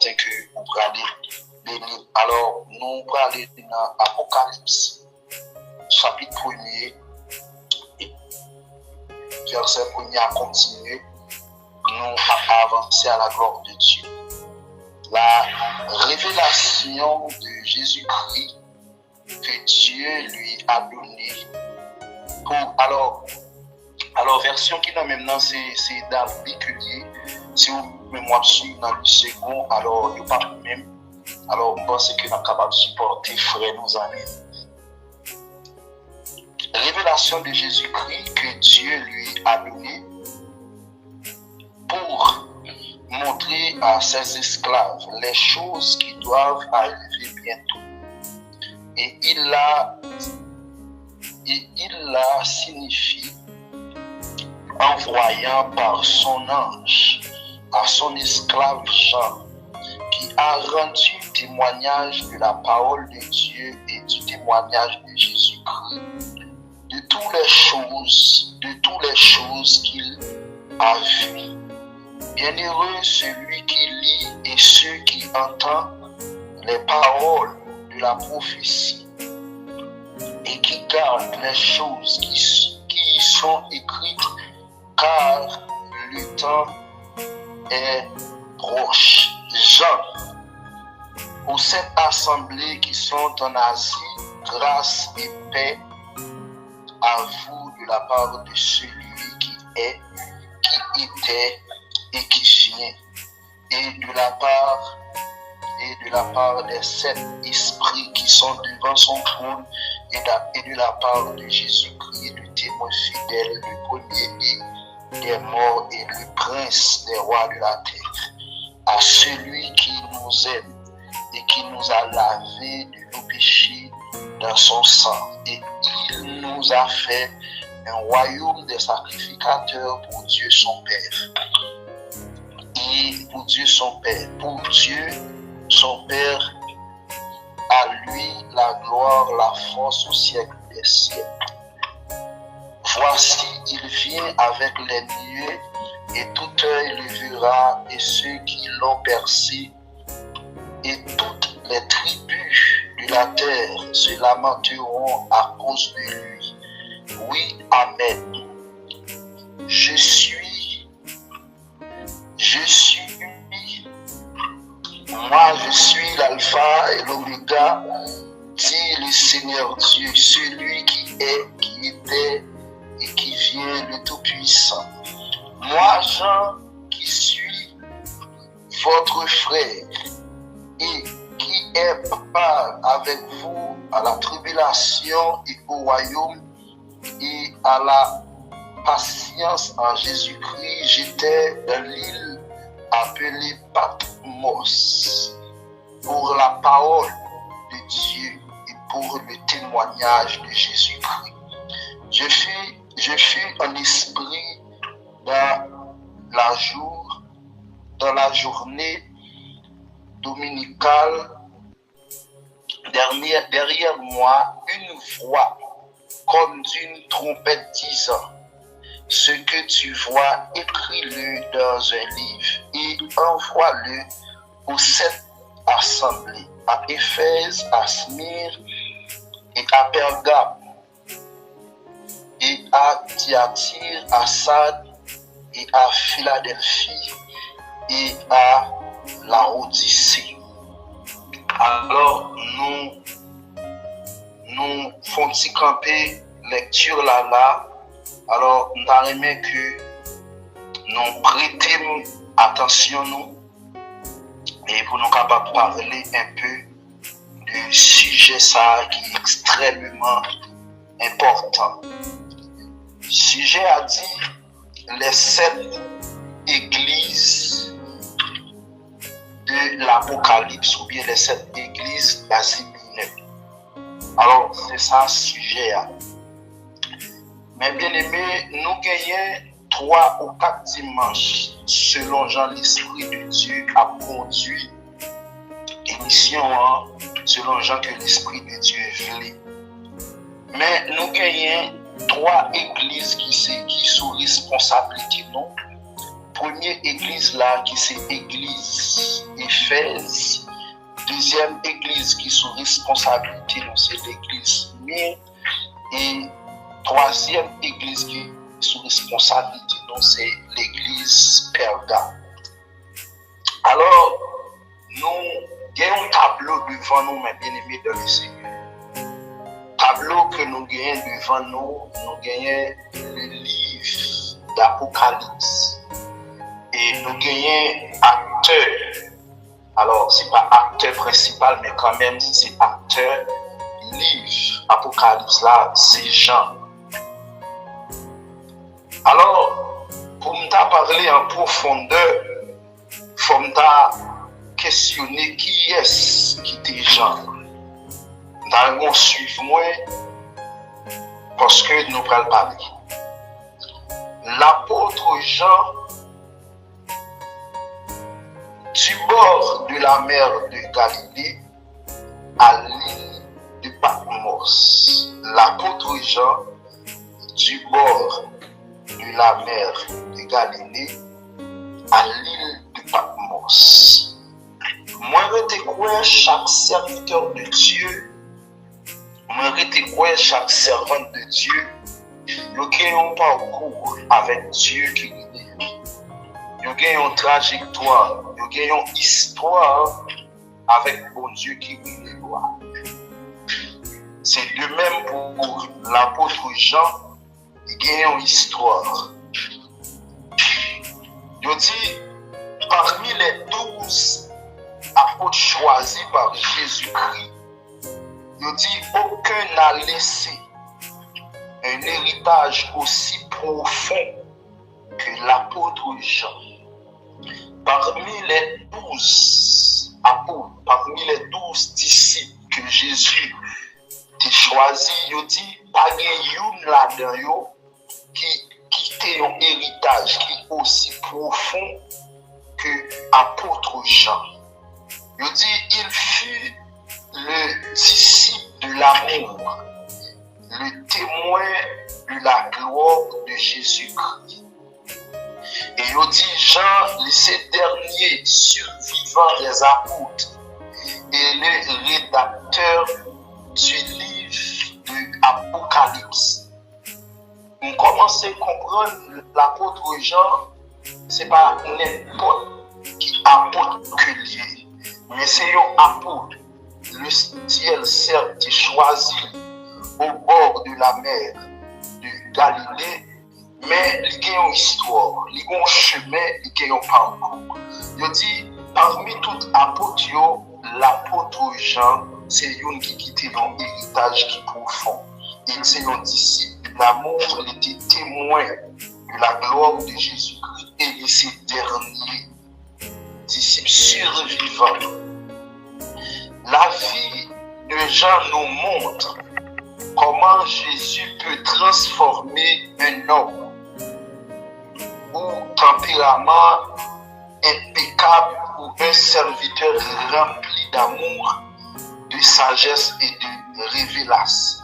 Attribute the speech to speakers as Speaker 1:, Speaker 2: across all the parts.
Speaker 1: matin que vous prenez les livres. Alors, nous prenons aller dans Apocalypse, chapitre 1er, verset 1er à continuer. Nous allons avancer à la gloire de Dieu. La révélation de Jésus-Christ que Dieu lui a donnée. Alors, version qui est maintenant, c'est David que dit, si vous me suivez dans le second, alors il n'y a pas de même. Alors, on pense que nous sommes capables de supporter frères, nos amis. Révélation de Jésus-Christ que Dieu lui a donnée pour montrer à ses esclaves les choses qui doivent arriver bientôt. Et il la signifie envoyant par son ange à son esclave Jean, qui a rendu témoignage de la parole de Dieu et du témoignage de Jésus-Christ, de toutes les choses qu'il a vues. Bienheureux celui qui lit et ceux qui entendent les paroles de la prophétie et qui gardent les choses qui y sont écrites, car le temps est proche. Jean, aux 7 assemblées qui sont en Asie, grâce et paix à vous de la part de celui qui est, qui était et qui vient, et de la part des 7 esprits qui sont devant son trône, et de la part de Jésus-Christ, le témoin fidèle, le premier-né des morts et le prince des rois de la terre, à celui qui nous aime et qui nous a lavés de nos péchés dans son sang, et il nous a fait un royaume des sacrificateurs pour Dieu son Père. Et pour Dieu son Père, à lui la gloire, la force au siècle des siècles. Voici, il vient avec les nuées, et tout œil le verra, et ceux qui l'ont percé, et toutes les tribus de la terre se lamenteront à cause de lui. Oui, Amen. Je suis, l'alpha et l'oméga, dit le Seigneur Dieu, celui qui est, qui était et qui vient, le Tout-Puissant. Moi, Jean, qui suis votre frère et qui est part avec vous à la tribulation et au royaume et à la patience en Jésus-Christ, j'étais dans l'île appelée Patmos pour la parole de Dieu et pour le témoignage de Jésus-Christ. Je fus en esprit dans la journée dominicale. Derrière moi, une voix comme d'une trompette disant: ce que tu vois, écris-le dans un livre et envoie-le aux 7 assemblées, à Éphèse, à Smyrne et à Pergame, et à Thyatire, à Sardes et à Philadelphie et à Laodicée. Alors, nous faisons camper lecture là. Alors, nous avons que nous prêtons attention nous et pour nous capables de parler un peu du sujet ça qui est extrêmement important. Le sujet a dit les 7 églises de l'Apocalypse ou bien les 7 églises d'Asie mineure. Alors, c'est ça le sujet. Mais bien aimé, nous gagnons 3 ou 4 dimanches selon Jean l'Esprit de Dieu a conduit l'émission selon Jean que l'Esprit de Dieu voulait. Mais nous gagnons 3 églises qui sont responsabilités nous première église là qui c'est église Éphèse, deuxième église qui sous responsabilité c'est l'église Myrne et troisième église qui sous responsabilité c'est l'église Perga. Alors nous avons un tableau devant nous, mes bien-aimés dans le Seigneur. Tableau que nous gagnons devant nous, nous gagnons le livre d'Apocalypse. Et nous gagnons acteur. Alors, ce n'est pas acteur principal, mais quand même, c'est acteur. Livre Apocalypse, là, c'est Jean. Alors, pour me parler en profondeur, il faut me questionner qui est-ce qui était Jean. Nous allons suivre moi parce que nous allons parler. L'apôtre Jean, du bord de la mer de Galilée à l'île de Patmos. L'apôtre Jean, du bord de la mer de Galilée à l'île de Patmos. Moi, je crois chaque serviteur de Dieu, moi, je crois chaque servante de Dieu, nous avons un parcours avec Dieu qui est. Nous avons une trajectoire, nous avons une histoire avec bon Dieu qui est loi. C'est de même pour l'apôtre Jean, il a une histoire. Il dit, parmi les 12 apôtres choisis par Jésus-Christ, il dit, aucun n'a laissé un héritage aussi profond que l'apôtre Jean. Parmi les 12 apôtres, parmi les 12 disciples que Jésus a choisi, il dit, pas de là-dedans qui a un héritage qui est aussi profond que l'apôtre Jean. Il dit, il fut le disciple de l'amour, le témoin de la gloire de Jésus-Christ. Et il dit, Jean, ce dernier survivant des apôtres, et le rédacteur du livre de l'Apocalypse. On commence à comprendre l'apôtre Jean, ce n'est pas n'importe qui apôtre que lié, mais c'est un apôtre. Le ciel certes choisi au bord de la mer de Galilée, mais il y a une histoire, il y a un chemin, il y a un parcours. Il dit, parmi tous les apôtres, l'apôtre Jean, c'est un qui quitte un héritage qui est profond. Il c'est un disciple de l'amour, il était témoin de la gloire de Jésus-Christ. Et il est ce dernier disciple survivant. La vie de Jean nous montre comment Jésus peut transformer un homme ou tempérament impeccable ou un serviteur rempli d'amour, de sagesse et de révélation.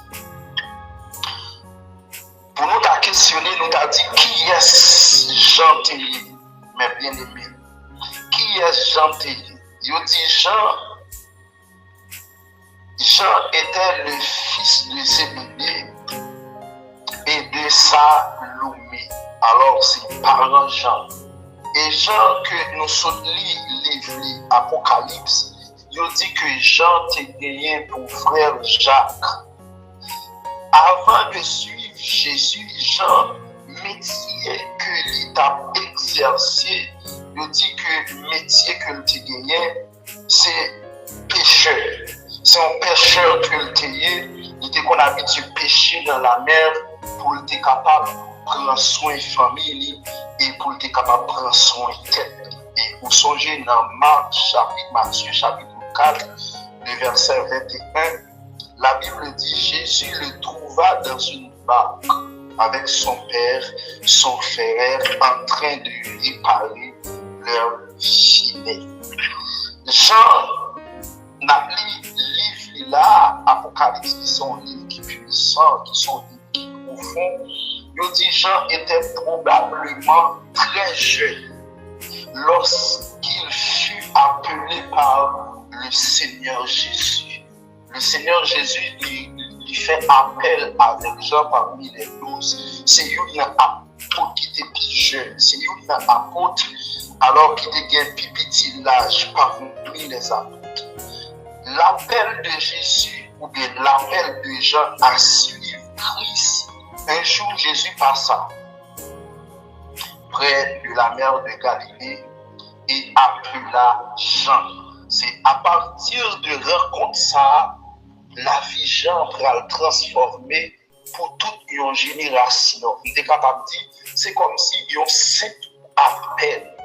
Speaker 1: Pour nous questionner, nous avons dit qui est Jean Tellier, mes bien-aimés. Qui est Jean Tellier? Il dit Jean était le fils de Zébédée et de Salomé. Alors, c'est parlant Jean. Et Jean, que nous sommes livre l'Apocalypse, il dit que Jean était gagné pour frère Jacques. Avant de suivre Jésus, Jean, métier que l'État exercé, il dit que le métier que l'État gagné, c'est pécheur. C'est un pécheur que l'État il était qu'on habite de pécher dans la mer pour être capable de prendre soin de la famille et pour être capable de prendre soin de la tête. Et vous songez dans Matthieu chapitre 4, le verset 21, la Bible dit Jésus le trouva dans une barque avec son père, son frère, en train de réparer leur filet. Jean n'a lu livre là, Apocalypse, qui sont livres qui puissants, qui sont livres qui profonds. Il dit Jean était probablement très jeune lorsqu'il fut appelé par le Seigneur Jésus. Le Seigneur Jésus lui fait appel avec Jean parmi les 12. C'est un apôtre qui était plus jeune. C'est un apôtre alors qu'il était un petit l'âge parmi les apôtres. L'appel de Jésus ou bien l'appel de Jean à suivre Christ. Un jour, Jésus passa près de la mer de Galilée et appela Jean. C'est à partir de rencontre ça, la vie Jean va le transformer pour toute une génération. Il est capable de dire, c'est comme si il y a un simple appel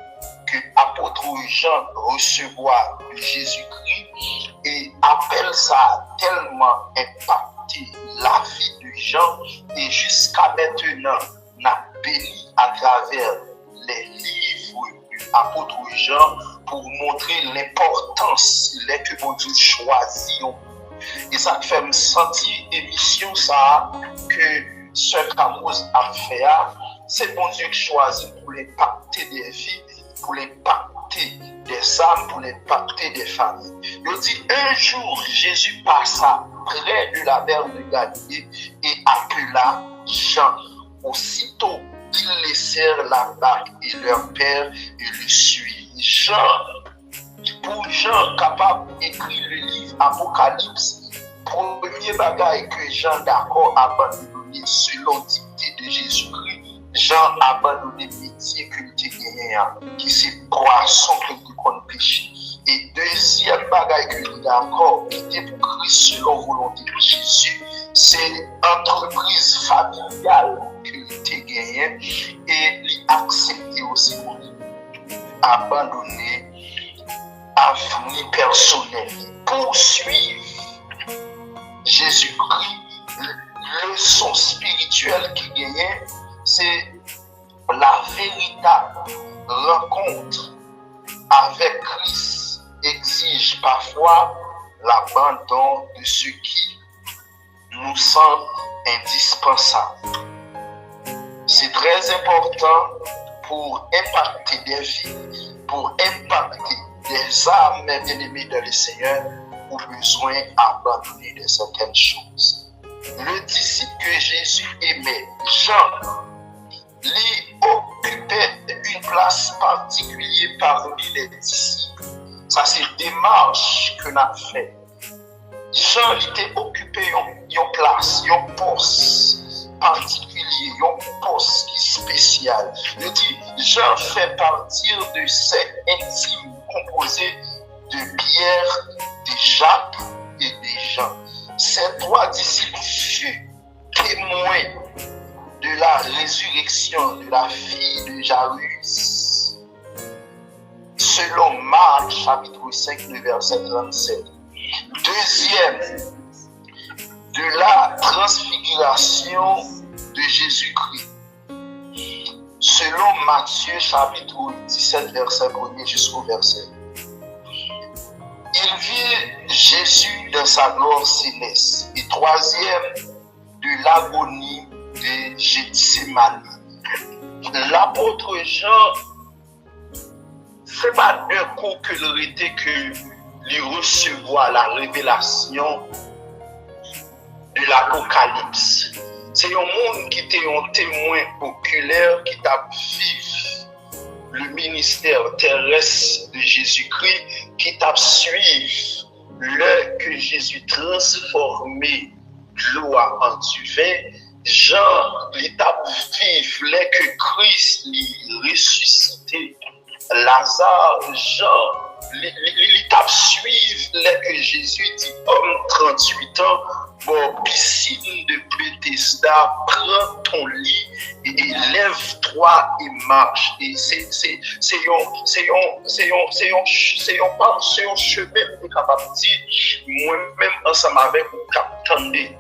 Speaker 1: que l'apôtre Jean recevoir de Jésus-Christ et appelle ça tellement impacté la vie de Jean et jusqu'à maintenant, n'a béni à travers les livres de l'apôtre Jean pour montrer l'importance que mon Dieu choisit. Et ça fait me sentir émission ça que ce Camus a fait, c'est mon Dieu qui choisit pour impacter des vies, pour impacter des âmes, pour impacter des familles. Il dit un jour Jésus passa près de la mer de Galilée et appela Jean. Aussitôt qu'ils laissèrent la barque et leur père et le suivirent. Pour Jean capable d'écrire le livre Apocalypse, premier bagaille que Jean d'accord a abandonné selon dictée de Jésus-Christ, Jean a abandonné le métier que tu gagné, qui c'est poisson que tu connais péché. Et deuxième bagaille que tu d'accord, qui était pour Christ selon volonté de Jésus, c'est entreprise familiale que tu gagné et l'accepter aussi pour abandonner avenir personnel. Poursuivre Jésus-Christ, leçon spirituelle qui gagne, c'est la véritable rencontre avec Christ exige parfois l'abandon de ce qui nous semble indispensable. C'est très important pour impacter des vies, pour impacter des âmes bien-aimées dans le Seigneur, ont besoin d'abandonner de certaines choses. Le disciple que Jésus aimait, Jean, lui occupait une place particulière parmi les disciples. Ça, c'est une démarche que nous avons fait. Jean était occupé une place, un poste particulier, un poste spécial. Il dit, Jean fait partir de ces intimes composés de Pierre, de Jacques et de Jean. Ces trois disciples furent témoins de la résurrection de la fille de Jairus. Selon Marc chapitre 5, le verset 37. Deuxième, de la transfiguration de Jésus-Christ. Selon Matthieu chapitre 17, verset 1 jusqu'au verset 2. Il vit Jésus dans sa gloire céleste. Et troisième, de l'agonie de Gethsémani. L'apôtre Jean, ce n'est pas d'un coup que l'aurait que lui recevoir la révélation de l'Apocalypse. C'est un monde qui était un témoin oculaire qui t'a vécu le ministère terrestre de Jésus-Christ, qui t'a suivi le que Jésus transformé l'eau en du vin. Jean, l'étape vive, le que Christ lui ressuscité. Lazare, Jean, l'étape suive, le que Jésus dit, homme 38 ans, bon, piscine de Bethesda, prends ton lit et lève-toi et marche. Et c'est un chemin pour capable de dire, moi-même ensemble avec vous, attendez.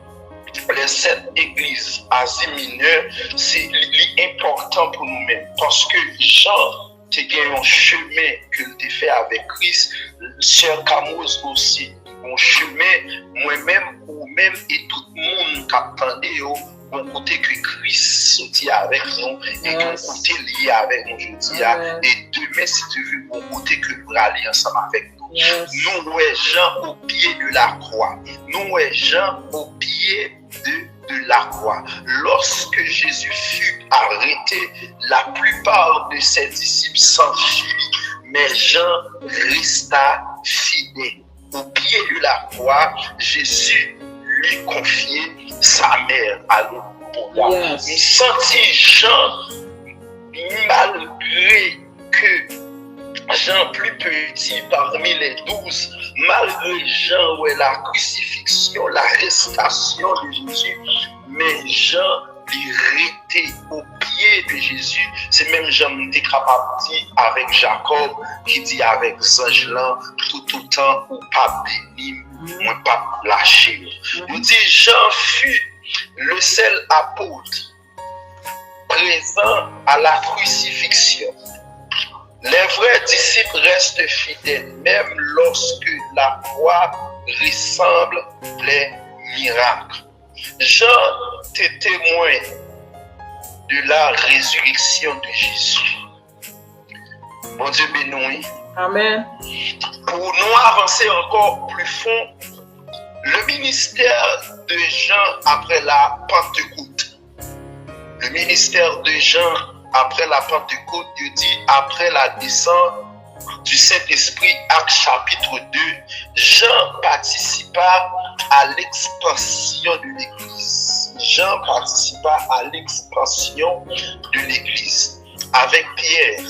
Speaker 1: Les 7 églises Asie mineure, c'est important pour nous-mêmes. Parce que Jean, tu as un chemin que tu fait avec Christ, Sœur Camus aussi. Un chemin, moi-même, ou même, et tout le monde qui attendait, bon côté que Christ sortit avec nous et bon côté lié avec nous aujourd'hui. Et demain, si tu veux, bon côté que nous aller ensemble avec nous. Nous, ouais, Jean au pied de la croix. Nous, ouais, Jean au pied de la croix. Lorsque Jésus fut arrêté, la plupart de ses disciples s'enfuirent, mais Jean resta fidèle. Au pied de la croix, Jésus lui confiait sa mère. Alléluia. Il sentit Jean, malgré que Jean plus petit parmi les 12, malgré Jean, ouais, la crucifixion, l'arrestation de Jésus, mais Jean restait au pied de Jésus. C'est même Jean qui est capable de dire avec Jacob, qui dit avec Angelan, tout autant ou pas béni, moi pas lâché. Il dit Jean fut le seul apôtre présent à la crucifixion. Les vrais disciples restent fidèles, même lorsque la croix ressemble les miracles. Jean était témoin de la résurrection de Jésus. Mon Dieu béni.
Speaker 2: Amen.
Speaker 1: Pour nous avancer encore plus fond, le ministère de Jean après la Pentecôte. Le ministère de Jean après la Pentecôte, Dieu dit après la descente du Saint-Esprit, Actes chapitre 2, Jean participa à l'expansion de l'Église. Jean participa à l'expansion de l'Église avec Pierre.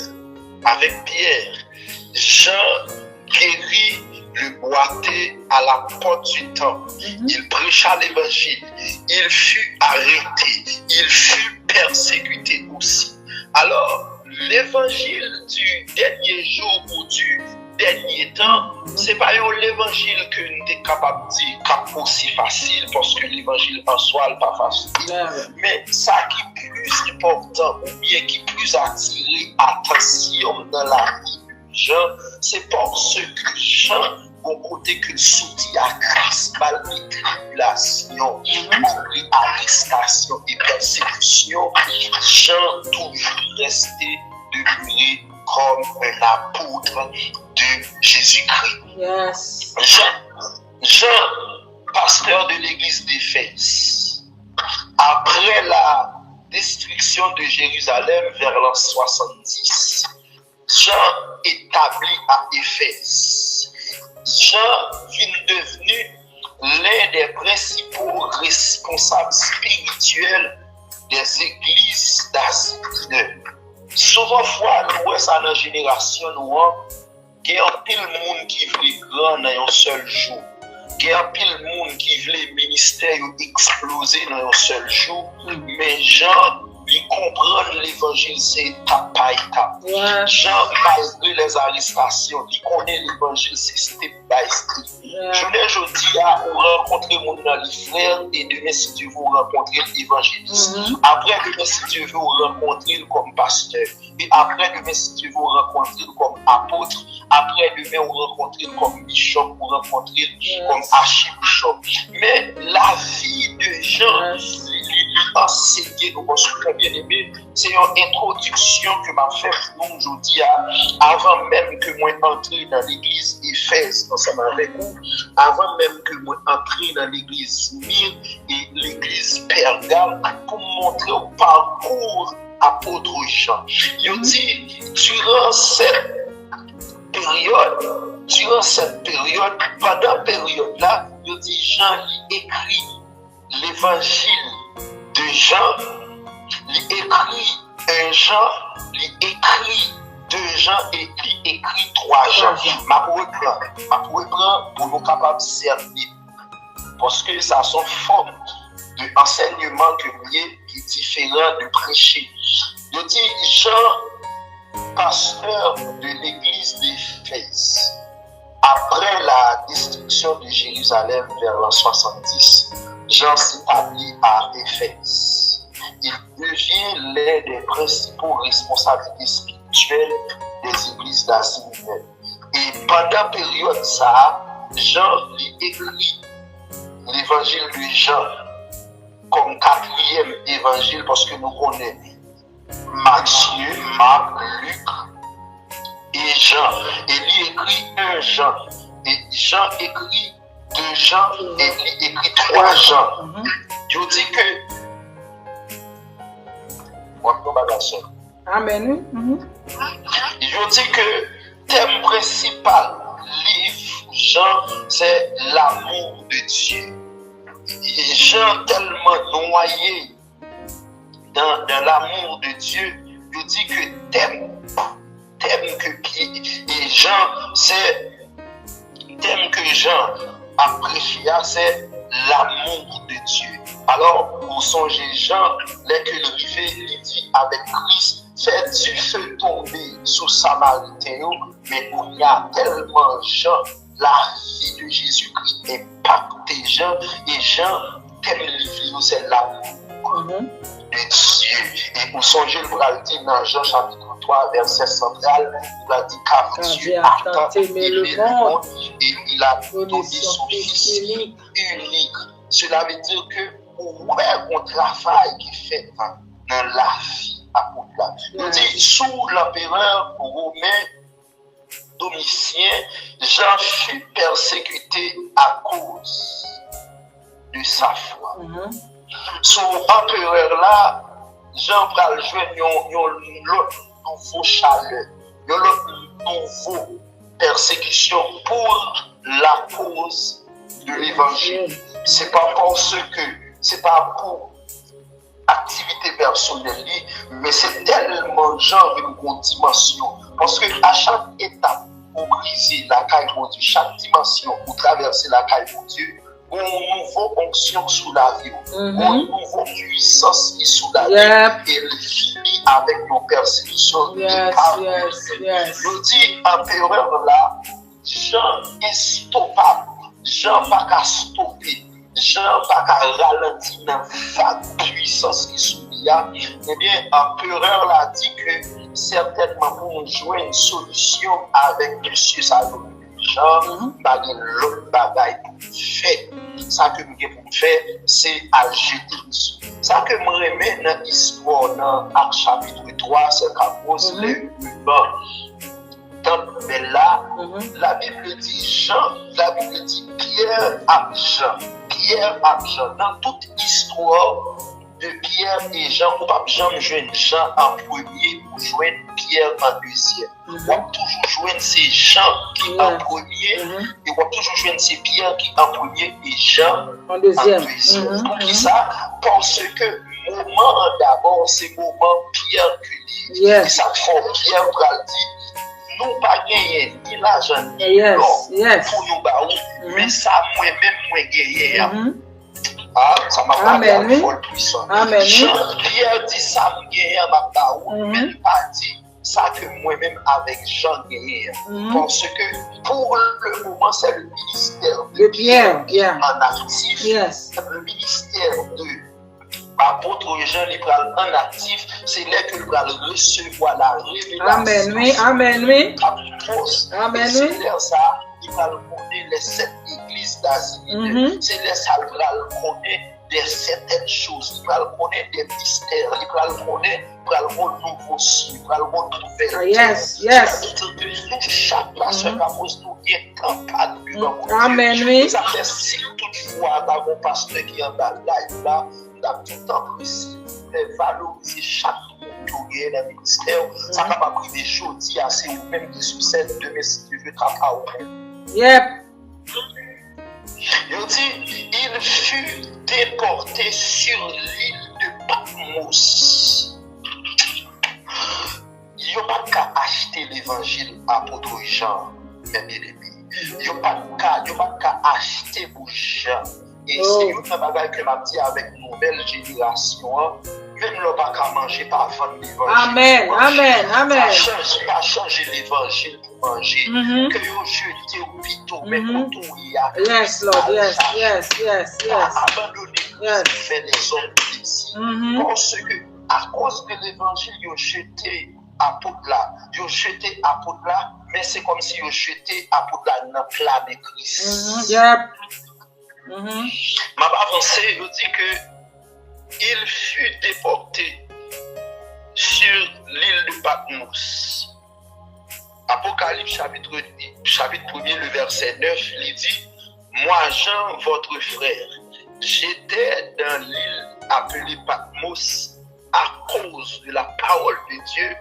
Speaker 1: Jean guérit le boiteux à la porte du temple. Il prêcha l'évangile. Il fut arrêté. Il fut persécuté aussi. Alors, l'évangile du dernier jour ou du dernier temps, c'est pas l'évangile que nous sommes capables de dire cap aussi facile, parce que l'évangile en soi n'est pas facile. Mais ça qui est plus important ou bien qui est plus attiré attention dans la vie de Jean, c'est parce que Jean, au côté que soutient à grâce, malgré tribulation, malgré arrestation et persécution, Jean toujours resté demeuré comme un apôtre de Jésus-Christ.
Speaker 2: Yes.
Speaker 1: Jean, pasteur de l'église d'Éphèse, après la destruction de Jérusalem vers l'an 70, Jean établi à Éphèse. Jean est devenu l'un des principaux responsables spirituels des églises d'Asie mineure. Souvent, nous voyons ça dans la génération, il y a un pile de monde qui veut grand dans un seul jour. Il y a un pile de monde qui veut le ministère exploser dans un seul jour. Mais Jean, il comprend l'évangile, c'est étape par étape. Jean, malgré les arrestations, il connaît l'évangile, c'est step by step. Je ne dis à vous rencontrer mon frère et demain, si Dieu vous rencontrer l'évangéliste. Après, demain, si Dieu veut vous rencontrer comme pasteur. Et après, demain, si Dieu veut vous rencontrer comme apôtre. Après, demain, vous rencontrer comme bishop, vous rencontrer comme archibishop. Mais la vie de Jean, enseigner nous parce que bien aimé, c'est une introduction que m'a fait pour nous aujourd'hui avant même que moi entre dans l'église Éphèse ensemble avec vous, avant même que moi entre dans l'église Mire et l'église Pergame pour montrer au parcours apôtre Jean. Il dit durant cette période, pendant cette période-là, il dit Jean écrit l'évangile de Jean, il écrit un Jean, il écrit deux Jean et il écrit trois Jean. Ma pour reprendre pour nous capables de servir. Parce que ça sont formes d'enseignement que qui est différent de prêcher. Je dis Jean, pasteur de l'église d'Éphèse, après la destruction de Jérusalem vers l'an 70, Jean s'établit à Éphèse. Il devient l'un des principaux responsabilités spirituelles des églises d'Asie mineure. Et pendant la période ça, Jean écrit l'évangile de Jean. comme quatrième évangile parce que nous connaissons Matthieu, Marc, Luc et Jean. Et lui écrit 1 Jean. Et Jean écrit 2 Jean et lui écrit 3 Jean. Je dis que
Speaker 2: Amen.
Speaker 1: Je dis que thème principal livre Jean, c'est l'amour de Dieu. Et Jean tellement noyé dans l'amour de Dieu, je dis que thème que Jean, c'est thème que Jean a prêché, c'est l'amour de Dieu. Alors, pour songer Jean, dès que il dit avec Christ, fait du feu tomber sous Samaritain, mais où il y a tellement Jean, la vie de Jésus-Christ impacte Jean, et Jean, thème livre, c'est l'amour de Dieu. Et pour songer, il va le dire dans Jean chapitre 3, verset central, il va dire car Dieu a tant aimé le monde, et il a donné son Fils unique. Cela veut dire que ouais, on travaille qui fait dans la vie à Poudlard. On dit sous l'empereur romain Domitien, Jean fut persécuté à cause de sa foi. Sous l'empereur là, Jean va jouer l'autre nouveau chaleur, l'autre nouveau persécution pour la cause de l'évangile. C'est pas pour activité personnelle, mais c'est tellement genre une dimension. Parce que à chaque étape pour briser la caille de Dieu, chaque dimension pour traverser la caille de Dieu, une nouvelle onction sous la vie, une nouvelle puissance qui sous la vie, et elle finit avec nos persécutions. Je dis empereur là, Jean est stoppable, Jean pas qu'à stopper. Jean pas qu'à ralentir dans la puissance qui sourit. Eh bien, empereur l'a dit que certainement pour nous jouer une solution avec monsieur Salomon. Jean, pas de l'autre bagaille pour faire. Ça que nous pour faire, c'est agir. Ça que moi remets dans l'histoire, dans Actes chapitre 3, c'est qu'à cause les humains. Mais là, la Bible dit Pierre à Jean. Dans toute histoire de Pierre et Jean, on ne peut pas jamais jouer Jean en premier ou jouer Pierre en deuxième. On va toujours jouer ces Jean qui en premier et on va toujours jouer ces Pierre qui en premier et Jean en deuxième. Pour qui ça? Parce que moment d'abord, c'est moment Pierre qui dit. Et ça fait Pierre pour dire. Nous pas gagner ni l'argent ni l'or pour nous baou, mais ça moi-même gagner. Ça m'a parlé à folle puissant. Pierre dit ça me gagner ma baou, mais pas dit ça que moi-même avec Jean gagner. Parce que pour le moment c'est le ministère de Pierre en actif, le ministère de apôtre Jean libéral en actif, c'est là que nous allons recevoir la révélation.
Speaker 2: Amen.
Speaker 1: C'est là ça, il va connaître les 7 églises d'Asie. C'est là ça, il va connaître des certaines choses, il va connaître des mystères, il va connaître le nouveau ciel, il va connaître chaque personne a posé une campagne.
Speaker 2: Amen.
Speaker 1: Ça fait si toutefois, dans mon pasteur qui est en bas live là, dans tout temps précis, valoriser chaque monde qui est dans le ministère. Ça ne va pas priver aujourd'hui, c'est vous-même qui succède demain si Dieu veut travailler. Il dit, il fut déporté sur l'île de Patmos. Il n'y a pas qu'à acheter l'évangile à apôtre Jean, mes bien-aimés. Il n'y a pas qu'à acheter pour Jean. Et c'est une bagaille que m'a dit avec une nouvelle génération, même le pas qu'à manger par avant l'évangile. Amen. Pas changer l'évangile pour manger. Que vous jetez au piton, mais pour tout il y a.
Speaker 2: Yes, Lord, yes.
Speaker 1: Abandonner fait des hommes ici. Parce que, à cause de l'évangile, vous jetez apôtre là, mais c'est comme si vous jetez apôtre là dans le plat de Christ. M'a avancé, je dis que il fut déporté sur l'île de Patmos. Apocalypse chapitre 1er, le verset 9, il dit, moi Jean, votre frère, j'étais dans l'île appelée Patmos à cause de la parole de Dieu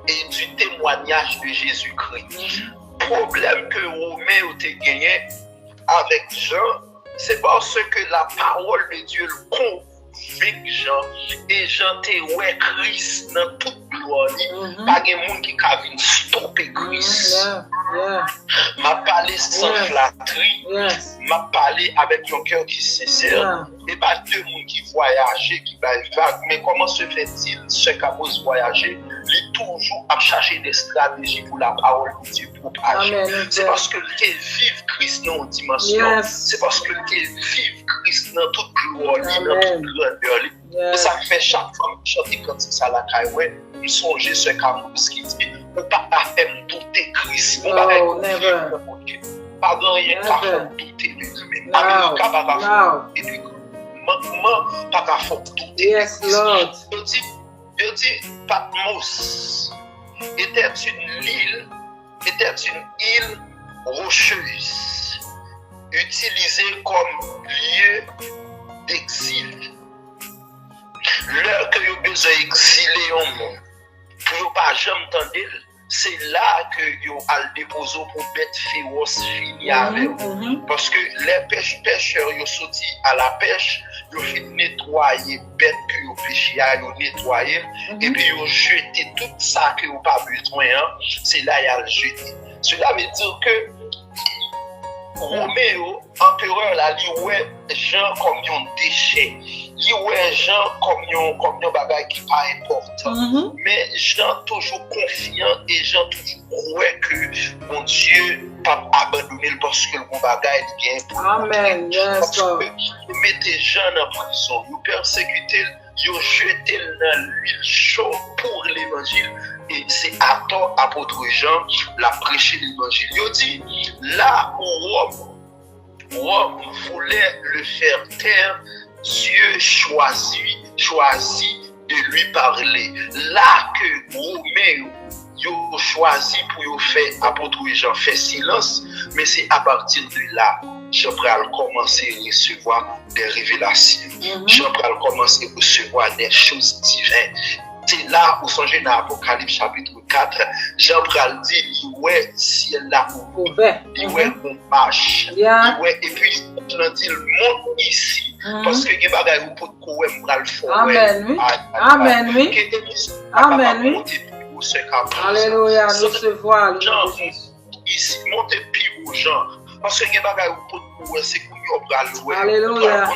Speaker 1: et du témoignage de Jésus-Christ. Problème que Romain a gagné avec Jean, c'est parce que la parole de Dieu le convainc Jean et Jean te ouais Christ dans toute gloire. Pas de monde qui a vu stopper Christ. M'a parlé sans flatterie, m'a parlé avec un cœur qui est sincère. Et pas deux monde qui voyageait, qui va vague. Mais comment se fait-il, ce qui a voyager, il toujours à chercher des stratégies pour la parole de Dieu propager. C'est parce que il vive Christ dans une dimension. C'est parce que il vive Christ dans toute gloire, dans toute grandeur. Et ça fait chaque fois que je chante quand c'est ça la caille, je songe ce Camus qui dit, on ne peut pas faire douter Christ. On ne pas rien qu'à faire douter de lui-même. Américain pas qu'à faire douter de lui. Maman pas qu'à faire douter de
Speaker 2: Yes, Lord.
Speaker 1: Je dis, Patmos était une île rocheuse, utilisée comme lieu d'exil. L'heure que vous avez besoin d'exiler au monde, pour ne pas jamais entendre, c'est là que vous allez déposer pour bête féroce fini avec. Parce que les pêcheurs, ils sont sortis à la pêche, ils ont nettoyer bête que vous pêchez, ils ont nettoyé, et puis ils ont jeté tout ça que vous n'avez pas besoin, c'est là qu'ils ont jeté. Cela veut dire que Roméo, empereur, là, il ouais gens comme un déchet. Il ouais gens comme un bagage qui n'est pas important. Mais gens toujours confiants et gens toujours croient que mon Dieu pas abandonné parce que le bon bagage est important.
Speaker 2: Amen. Yes,
Speaker 1: parce que vous mettez gens en prison, vous persécutez, vous jetez dans l'huile chaude pour l'évangile. Et c'est à tort, apôtre Jean, la prêcher l'évangile. Il dit, là où Rome voulait le faire taire, Dieu choisit de lui parler. Là que Romain a choisi pour faire apôtre Jean fait silence, mais c'est à partir de là, je vais commencer à recevoir des révélations. Je vais commencer à recevoir des choses divines. C'est là où songez dans Apocalypse chapitre 4, Jean pral dit, ouais, ciel là ouvert, ouais, on marche, ouais, et puis il dit, monte ici, parce que il y a des bagages où pour courir, on va le faire.
Speaker 2: Amen, oui. Amen, oui. Amen, oui. Alléluia, nous se voit.
Speaker 1: Ici, monte plus aux gens, parce que il y a des bagages où pour courir, c'est qu'on y a le faire.
Speaker 2: Alléluia.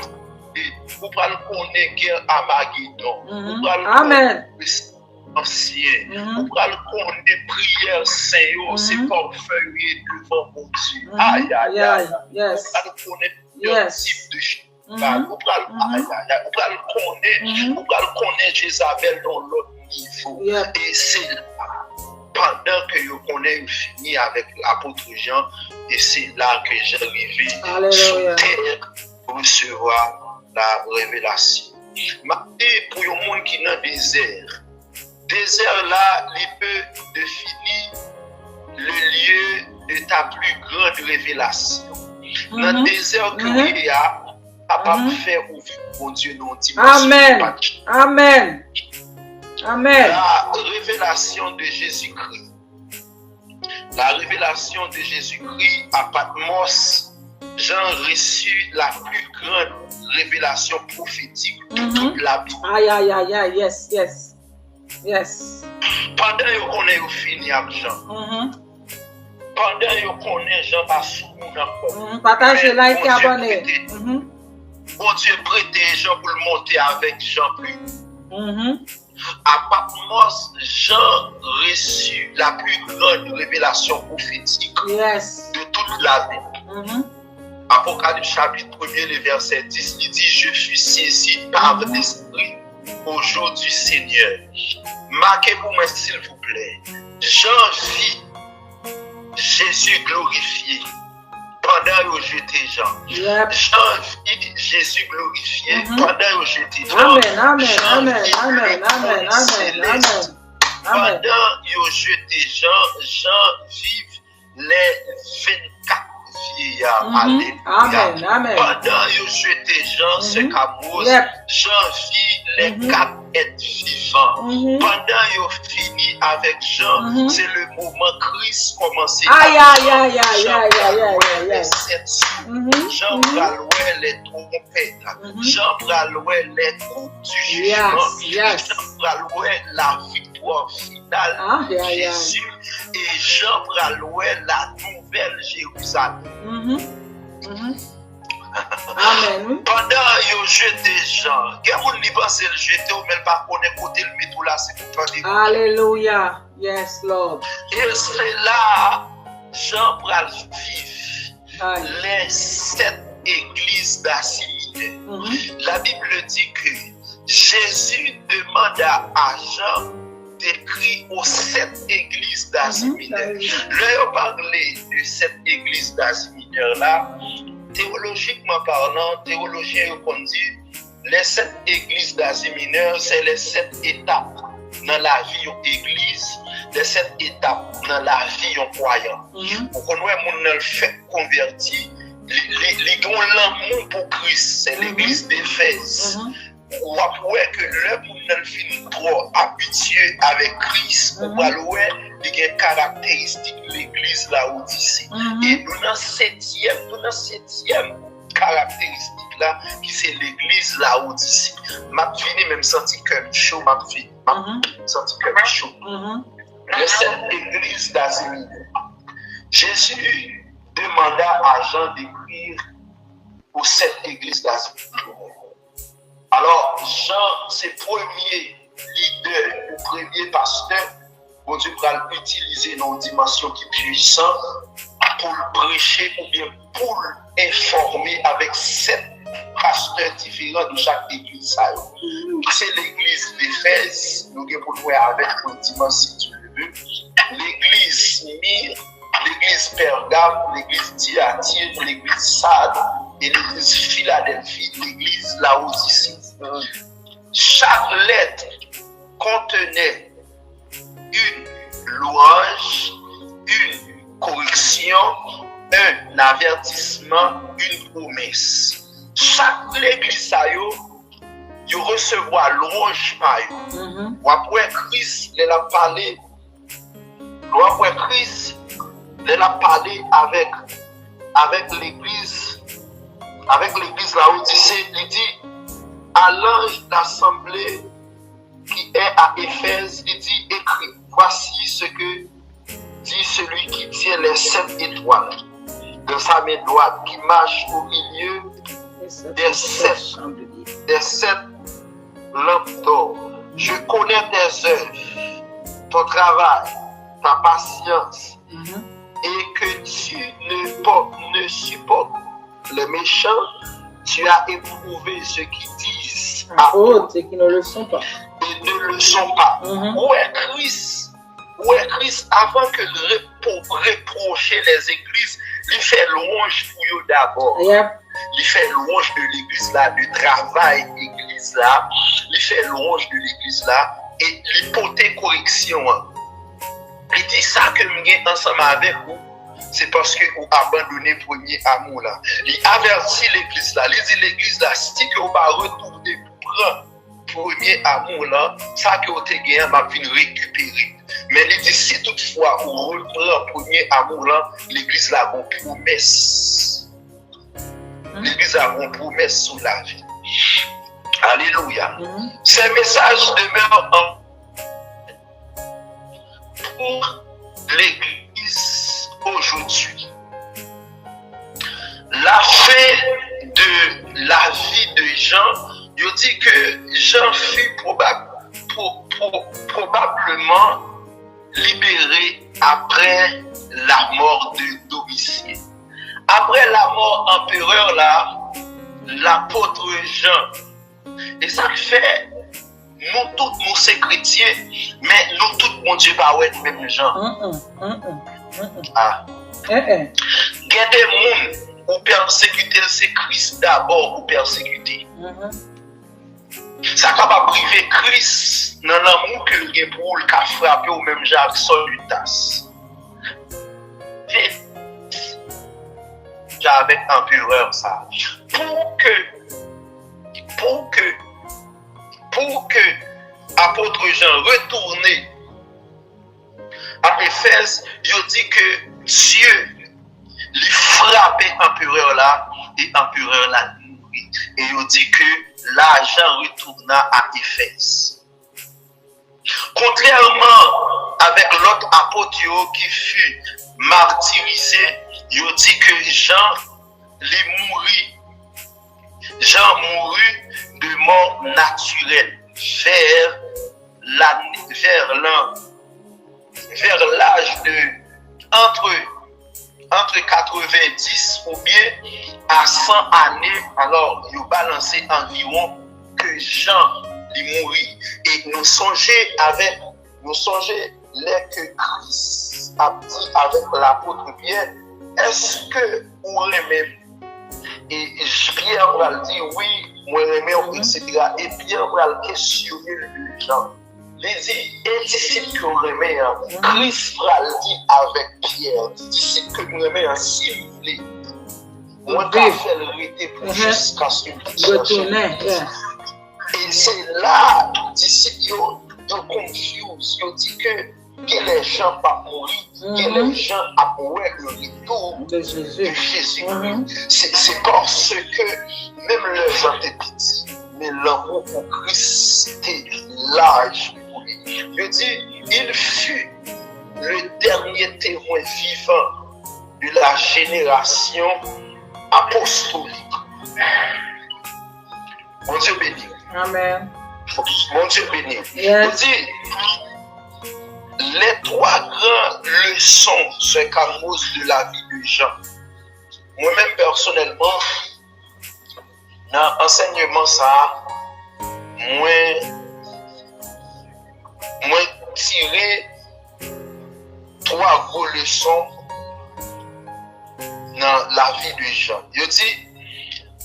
Speaker 1: Vous parlez qu'on est guerre à Magidon. Vous parlez
Speaker 2: Amen.
Speaker 1: Ancien. Vous parlez qu'on est prière Saint, c'est pas feuillé devant mon Dieu. Aïe, aïe, aïe.
Speaker 2: Yes.
Speaker 1: Vous parlez qu'on est un type de choses. Vous parlez qu'on est Jézabel dans l'autre niveau. Et c'est là, pendant que je connais fini avec l'apôtre Jean, et c'est là que j'arrive sur terre pour recevoir la révélation. Mais pour les gens qui sont dans le désert là, il peut définir le lieu de ta plus grande révélation. Dans le désert que il y a, capable de faire ouvrir mon Dieu non dimension.
Speaker 2: Amen. Amen. Amen.
Speaker 1: La révélation de Jésus-Christ. La révélation de Jésus-Christ à Patmos, Jean reçu la plus grande révélation prophétique de toute la Bible.
Speaker 2: Aïe, aïe, aïe, aïe, yes, yes. Yes.
Speaker 1: Pendant qu'on est fini avec Jean. Pendant qu'on est Jean pas sous nous.
Speaker 2: Partagez, like et abonnez.
Speaker 1: Bon Dieu prêté Jean pour le monter avec Jean plus. À Patmos, Jean reçut la plus grande révélation prophétique de toute la Bible. Apocalypse chapitre 1er, le verset 10, il dit, je fus saisi par l'Esprit au jour du Seigneur. Marquez pour moi s'il vous plaît. Jean vit Jésus glorifié pendant que jeté Jean.
Speaker 2: Yep.
Speaker 1: Jean vit Jésus glorifié pendant que jeté Jean.
Speaker 2: Amen, amen, amen, amen, amen, amen, amen.
Speaker 1: Pendant que jeté Jean, Jean vive les 24 vieillards.
Speaker 2: Amen, amen.
Speaker 1: Pendant que jeté Jean, c'est Camus. Jean vit les 4 êtres vivants. Pendant que fini avec Jean, c'est le moment Christ commencé.
Speaker 2: Aïe.
Speaker 1: Jean pralouait les trompettes. Jean pralouait les coups du jugement. Jean pralouait la victoire finale de Jésus. Et Jean pralouait la nouvelle Jérusalem.
Speaker 2: Amen.
Speaker 1: Pendant que jeté Jean, quelqu'un n'y pense le jeter ou même pas connaître côté le mettre là, c'est pour toi.
Speaker 2: Alléluia. Yes, Lord.
Speaker 1: Et c'est là, Jean pral vivre les 7 églises d'Asie Mineure. La Bible dit que Jésus demanda à Jean d'écrire aux 7 églises d'Asie Mineure. Là, on parlait de 7 églises d'Asie Mineure là. Théologiquement parlant, théologiens ont dit les 7 églises d'Asie Mineure, c'est les 7 étapes dans la vie de l'église, les 7 étapes dans la vie de croyant. Pour qu'on voit mon fait converti, les grands l'amour pour Christ, c'est l'église d'Éphèse. On va voir que le monde finit trop habitué avec Christ, on va voir les caractéristiques de l'église Laodicée. Et nous dans 7e caractéristique là, qui c'est l'église Laodicée. M'a fini même senti comme chaud, m'a fini. Senti comme chaud. Les 7 églises d'Asie Mineure. Jésus demanda à Jean d'écrire aux 7 églises d'Asie Mineure. Alors, Jean, c'est le premier leader, le premier pasteur, bon Dieu va l'utiliser dans une dimension qui est puissante pour le prêcher ou bien pour l'informer avec 7 pasteurs différents de chaque église. C'est l'église d'Éphèse, nous avons pour avec une dimension si tu le veux, l'église Smyrne, l'église Pergame, l'église Thyatire, l'église Sardes et l'église Philadelphie, l'église Laodicée. Chaque lettre contenait une louange, une correction, un avertissement, une promesse. Chaque église yo recevoir louange par yo. Ou après Christ, il a parlé. Ou après Christ, il a parlé avec l'église Laodicée. Il dit à l'ange d'assemblée qui est à Éphèse, il dit écrit, voici ce que dit celui qui tient les 7 étoiles de sa main droite, qui marche au milieu des 7 lampes d'or. Je connais tes œuvres, ton travail, ta patience, et que tu ne supportes les méchants. Tu as éprouvé ceux qui disent à
Speaker 2: autres et qui ne le sont pas.
Speaker 1: Et ne le sont pas. Où est Christ, avant que de reprocher les églises, il fait louange pour eux d'abord. Il fait louange de l'église là, du travail de l'église là. Il fait louange de l'église là et l'hypothèque correction. Il dit ça que nous sommes ensemble avec vous. C'est parce que vous abandonnez le premier amour là. Il avertit l'église là. Il dit l'église là, si vous va retourner pour prendre le premier amour là, ça que vous avez gagné, m'a venu récupérer. Mais il dit si toutefois vous reprenez le premier amour là, l'église là a une promesse. L'église a une promesse sur la vie. Alléluia. Ces messages demeurent pour l'église aujourd'hui. La fin de la vie de Jean, il dit que Jean fut probablement libéré après la mort de Domitienne. Après la mort empereur là, l'apôtre Jean, et ça fait nous tous nous sommes chrétiens, mais nous tous mon Dieu pas être même Jean. Il Il y a des gens ou persécuter, c'est Christ d'abord ou persécuter. Ça capable priver Christ dans l'amour que le pour le qu'a frappé ou même Jacques Solitas. Avec empereur sage. Pour que apôtre Jean retourne à Éphèse, il dit que Dieu lui frappait empereur là et empereur là mourit. Et il dit que l'argent retourna à Éphèse. Contrairement avec l'autre apôtre qui fut martyrisé, il dit que Jean mourut. Jean mourut de mort naturelle vers l'âge de entre 90 ou bien à 100 années. Alors, il a balancé environ que Jean mourut. Et nous songeons les que Christ a dit avec l'apôtre Pierre, est-ce que vous aimez? Et Pierre va dire oui, moi j'aime, etc. Et Pierre va questionner les gens. Les disciples que vous aimez, Christ va le dire avec Pierre, les disciples que vous aimez, s'il vous plaît. Moi, je vais faire le rite jusqu'à ce que vous retournez. Et c'est là, les disciples, ils confusent, ils disent que les gens pas mourir, que les gens apprennent le retour de Jésus. C'est parce que même les gens étaient petits, mais l'amour pour Christ était large pour lui. Je dis, il fut le dernier témoin vivant de la génération apostolique. Mon Dieu béni.
Speaker 2: Amen.
Speaker 1: Mon Dieu béni.
Speaker 2: Yes.
Speaker 1: Je dis, les trois grandes leçons secamos de la vie de Jean. Moi-même personnellement, dans l'enseignement ça, moi tiré trois grandes leçons dans la vie de Jean. Je dis,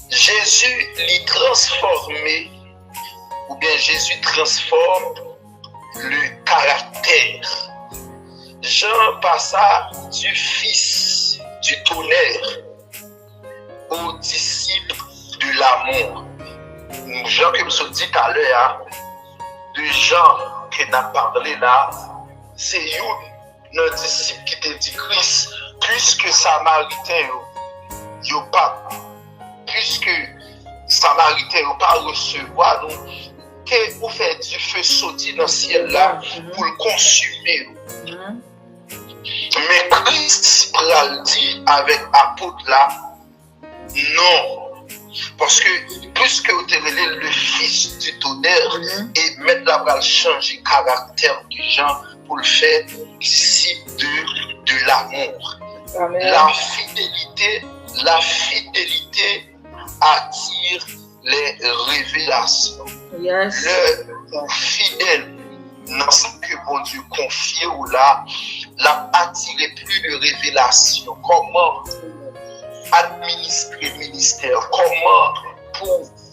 Speaker 1: Jésus l'y transformé, ou bien Jésus transforme le caractère. Jean passa du fils du tonnerre au disciple de l'amour. Jean, comme je dis tout à l'heure, de Jean qui n'a parlé là, c'est un disciple qui te dit Christ, puisque Samaritain, puisque Samaritain n'a pas recevoir, donc, que vous faites du feu sauter dans le ciel là pour le consumer. Mais Christ a dit avec l'apôtre là, non. Parce que puisque vous êtes le fils du tonnerre et maintenant va changer le caractère de gens pour le faire disciple de l'amour. La fidélité attire les révélations.
Speaker 2: Yes.
Speaker 1: Le fidèle dans ce que bon Dieu confie ou là, l'a attiré plus de révélations. Comment administrer le ministère, comment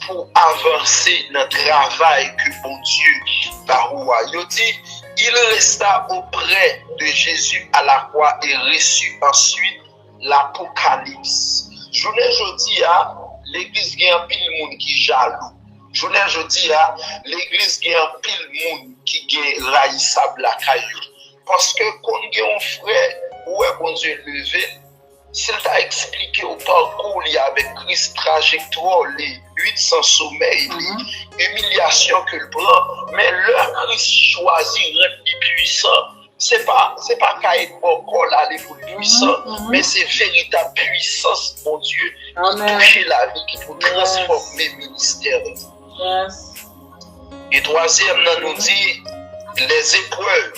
Speaker 1: pour avancer dans le travail que bon Dieu va voir. Il resta auprès de Jésus à la croix et reçut ensuite l'Apocalypse. Je ne dis à l'église qui a un pile monde qui jaloux. Je ne dis à l'église qui a un pile monde qui a raïssable la caillou. Parce que quand il y a un frère, où est bon Dieu levé, s'il t'a expliqué au parcours avec Christ, trajectoire, les 800 sommeils, les humiliations que le prend, mais leur Christ choisit d'être puissant. C'est pas qu'à être encore là pour le puissant, mais c'est véritable puissance, mon Dieu, qui touche la vie, qui peut transformer le ministère. Et troisième, nous dit, les épreuves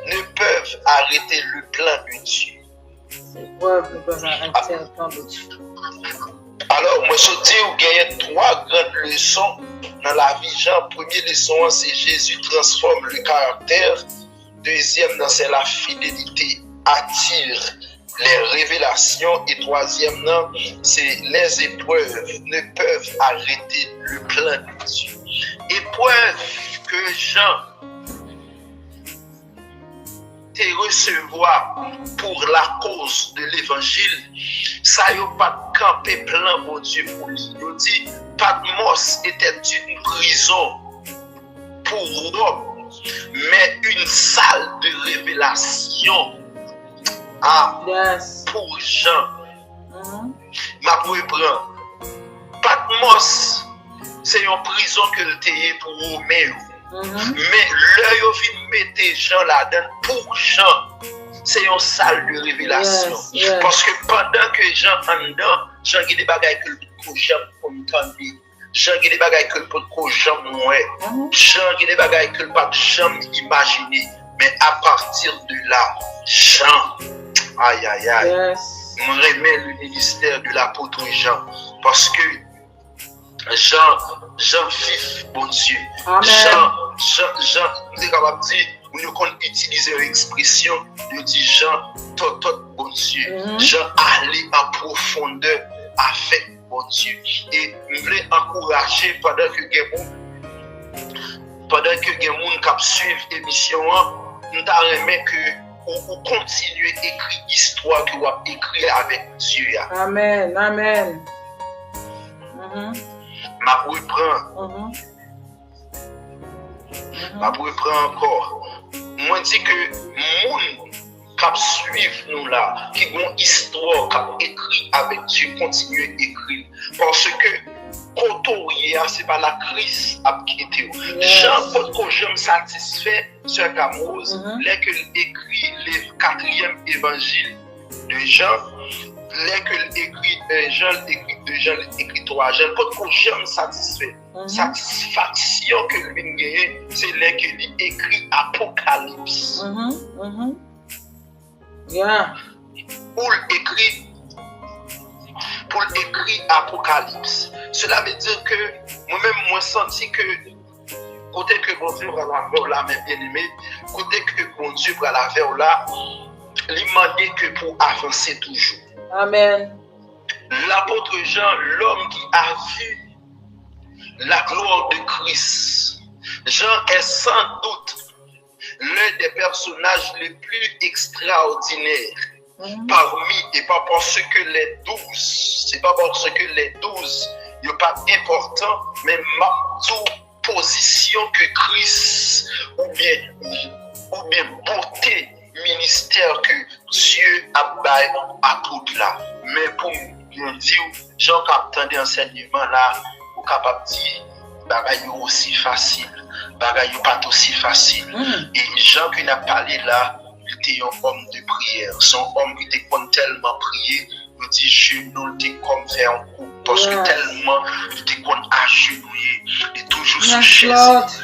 Speaker 1: ne peuvent arrêter le plan de Dieu. Alors, moi, je dis, vous gagnez trois grandes leçons dans la vie. Jean, première leçon, c'est Jésus transforme le caractère. Deuxième, c'est la fidélité attire les révélations. Et troisièmement, c'est les épreuves ne peuvent arrêter le plan de Dieu. Épreuves que Jean te recevoir pour la cause de l'évangile, ça y a pas campé plan pour Dieu pour lui. Il dit, Patmos était une prison pour Rome, mais une salle de révélation pour Jean. Ma pour prendre. Patmos, c'est une prison que le théâtre pour Romain. Mais là, il vient mettre Jean là-dedans pour Jean. C'est une salle de révélation. Parce que pendant que Jean en dedans, Jean a des bagages que le Jean pour entendre. Jean a des bagages que le Jean mouait. Jean a des bagages que le Jean imaginer. Mais à partir de là, Jean, aïe aïe aïe, on remet le ministère de l'apôtre Jean. Parce que Jean vif, bon Dieu. Jean, nous est capable de dire, nous qu'on utilise l'expression de dire Jean, tout, bon Dieu. Jean allait en profondeur avec bon Dieu. Et nous voulons encourager pendant que les gens suivent l'émission, nous remet que vous continuez à écrire l'histoire que vous avez écrite avec Dieu.
Speaker 2: Amen, amen.
Speaker 1: Ma reprend. Ma reprend encore. Moi dis que moun qui suivent nous là, qui ont une histoire qui écrit avec Dieu, continuer à écrire. Parce que quand c'est pas la crise à quitter. Jean Paul je me satisfait sur Camus, là que écrit le 4e évangile de Jean. Là que l'écrit Jean écrit 3 Jean, quand je me satisfait, satisfaction que lui gagne, c'est là que lui écrit Apocalypse. Pour écrire Apocalypse. Cela veut dire que moi-même, moi senti que côté que bon Dieu va la faire là, mes bien-aimés, côté que bon Dieu va la faire là, il demandait que pour avancer toujours.
Speaker 2: Amen.
Speaker 1: L'apôtre Jean, l'homme qui a vu la gloire de Christ. Jean est sans doute l'un des personnages les plus extraordinaires parmi, et pas parce que les 12, c'est pas parce que les 12 n'est pas important, mais toute position que Christ ou bien beauté ministère que Dieu a baillé à tout là. Mais pour bien dire, Jean qui attendait enseignement là, ou capable de dire, bagaille aussi facile, bagaille pas aussi facile. Et Jean qui n'a parlé là, il était un homme de prière. Son homme qui était tellement prié, il dit, je nous t'ai comme fait un coup, parce que tellement il était comme agenouillé, il est toujours sur chaise,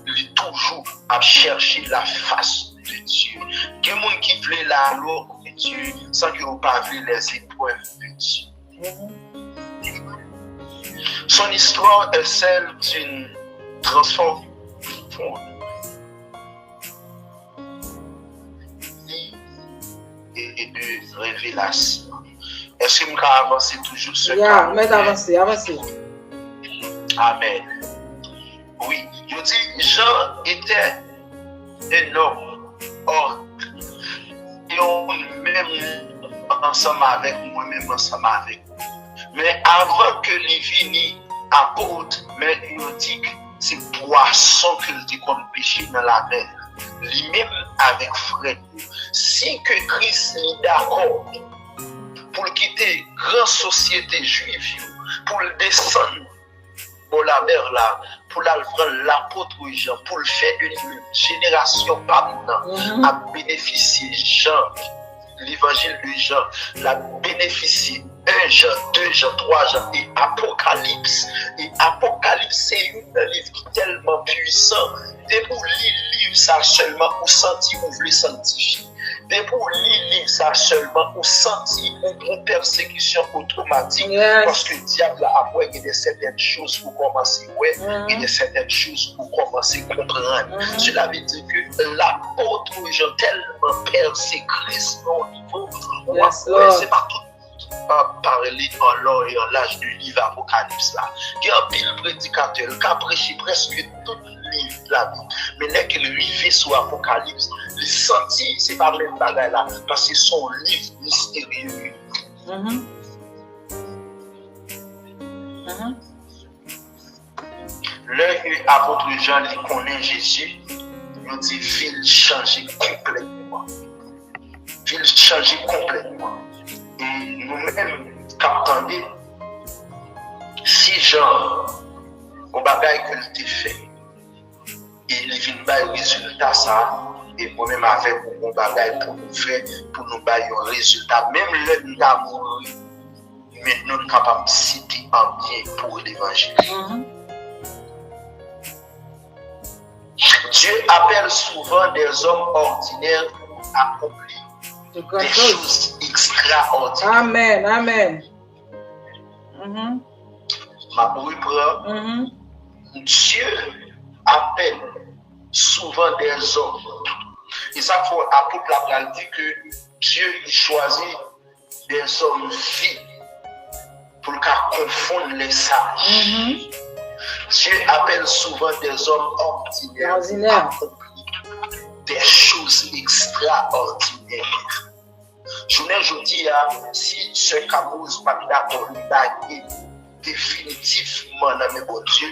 Speaker 1: il est toujours à chercher la face de Dieu. Il y a des gens qui veulent la gloire de Dieu sans qu'ils n'ont pas vu les épreuves de Dieu. Son histoire est celle d'une transformation et de révélation. Est-ce que je peux avancer toujours ce cas?
Speaker 2: Mais avancez.
Speaker 1: Amen. Oui, je dis, Jean était un homme ordre. Et on même ensemble avec moi-même, ensemble avec vous. Mais avant que les vignes apôtres, mais il dit que c'est poisson qu'il comme péché dans la mer. Lui-même avec frère. Si que Christ est d'accord pour quitter grande société juive, pour le descendre pour la mer là, pour la prendre l'apôtre Jean, pour le faire une génération par maintenant, à bénéficier Jean, l'évangile de Jean, la bénéficier 1 Jean, 2 Jean, 3 Jean et Apocalypse. Et Apocalypse, c'est un livre qui est tellement puissant. Et pour lire ça seulement, vous sentez, vous voulez sanctifier. Mais pour lire ça seulement, on sentit une persécution automatique. Parce que le diable, après, il y a certaines choses pour commencer, il y a certaines choses pour commencer à comprendre. Cela veut dire que l'apôtre Jean tellement persécuté au niveau, c'est pas tout. Parler en l'or et en l'âge du livre Apocalypse là. Il y a un pile prédicateur qui a prêché presque tout le livre de la Bible. Mais dès qu'il arrive sur Apocalypse, il sentit, c'est pas le même bagage là, parce que c'est son livre mystérieux. L'œil apôtre Jean, il connaît Jésus, il dit, il changer complètement. Il changer complètement. Et nous-mêmes, qu'entendez, si Jean, au bagage que l'on fait, il vient de résultat ça, et moi-même avec mon bagage pour nous faire, pour nous bailler un résultat, même le nous a mouru, mais nous sommes capables de citer en bien pour l'évangile. Dieu appelle souvent des hommes ordinaires pour accomplir des choses extraordinaires.
Speaker 2: Amen, amen.
Speaker 1: Dieu appelle souvent des hommes. Et ça, il faut apôtre la dit que Dieu choisit des hommes vides pour confondre les sages. Dieu appelle souvent des hommes ordinaires pour accomplir des choses extraordinaires. Je dis, si ce Camus pas d'accord définitivement dans mes bon Dieu,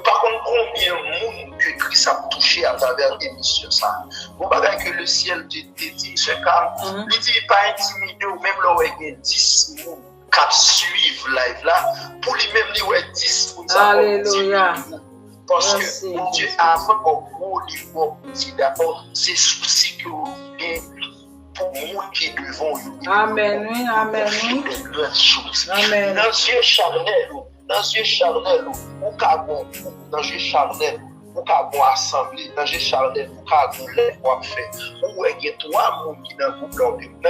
Speaker 1: par contre, combien de monde que Christ a touché à travers l'émission ça? Vous voyez que le ciel te dit, ce Camus, il dit pas intimidé ou même là où il y a 10 personnes qui suivent live là, pour lui-même, il y a 10 personnes.
Speaker 2: Alléluia.
Speaker 1: Parce que mon Dieu, avant au niveau, d'abord, c'est souci que vous avez pour nous qui devons.
Speaker 2: Amen, oui, amen. Amen.
Speaker 1: Dans Dieu charnel, dans Dieu charnel, ou dans Dieu charnel, ou qu'avons assemblé, dans Dieu charnel, ou qu'avons les quoi faire. Ou il y a trois monde qui dans